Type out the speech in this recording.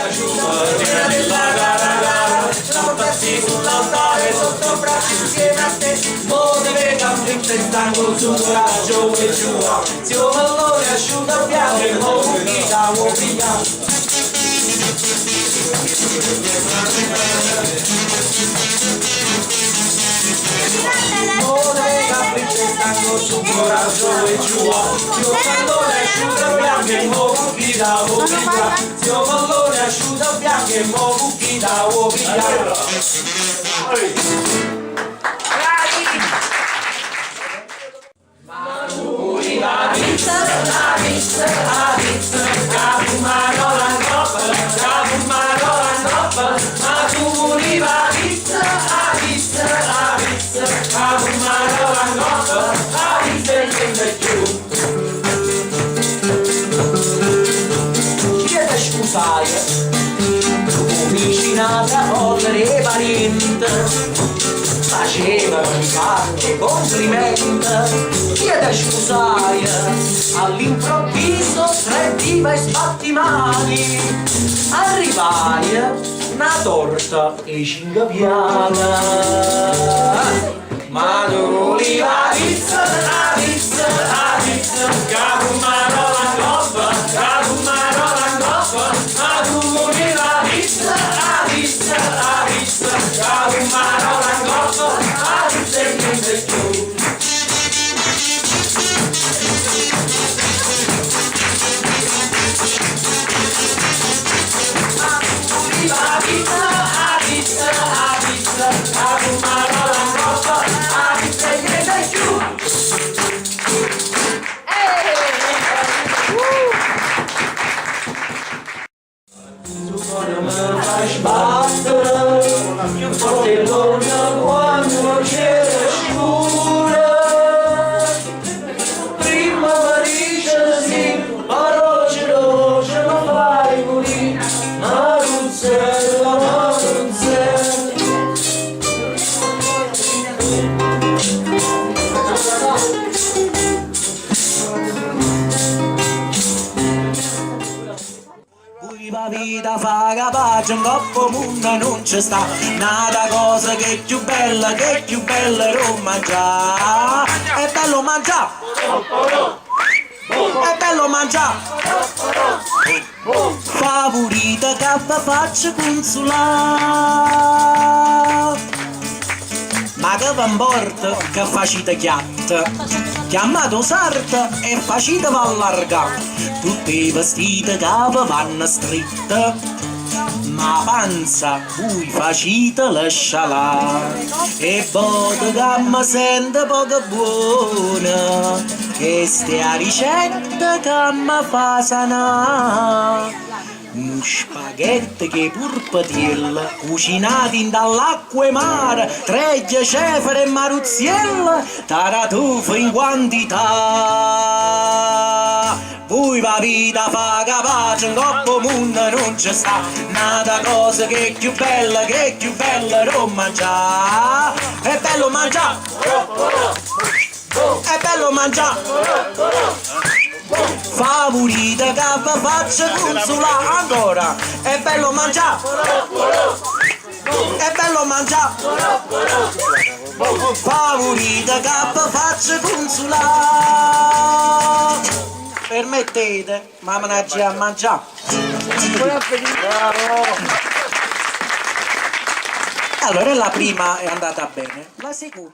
asciutta, cena della gara, la portarsi sull'altare sotto braccio insieme a te. Mo deve cambiare stanco su coraggio e giù, zio pallone asciutta bianco e mo buchita vuoi pigliare. Stanco su coraggio e giù, zio pallone asciutta bianco e mo buchita vuoi pigliare. Zio pallone asciutta bianco e mo buchita vuoi pigliare. Vicinata con le parenti facevano qualche complimento, chiede scusaia all'improvviso strettiva e sbattimani, arrivai una torta e cingapiana, ma non li va pizza, capumano la coppa, capumano la coppa, ma tu non li va pizza, capumano la coppa, a pizza e niente più. Più forte l'orna quando c'è scura, prima parisce sì, però ce lo fai morire, ma non sei, ma non sei. La vita fa capace, un coppo mondo non ci sta, nata cosa che è più bella non mangiare. È bello mangiare, è bello mangiare, favorita che faccia consolare. Ma che va in porta che facite chiatta, chiamato sarta e facite va allargare, tutti i vestiti che vanno stritte, ma panza voi facite lasciala, e bote che mi sente poco buona, che stia ricetta che mi fa sanare. Un spaghetti che pur patiella, cucinati dall'acqua e mare, tregge, cefere e maruzziella, taratufe in quantità. Voi va vita fa capace, un coppo mondo non ci sta, nata cosa che è più bella non mangiare. È bello mangiare, è bello mangiare, favorita che faccia consolare. Ancora, è bello mangiare, è bello mangiare, favorita che faccia consolare. Permettete, ma managgia a mangiare. Allora la prima è andata bene, la seconda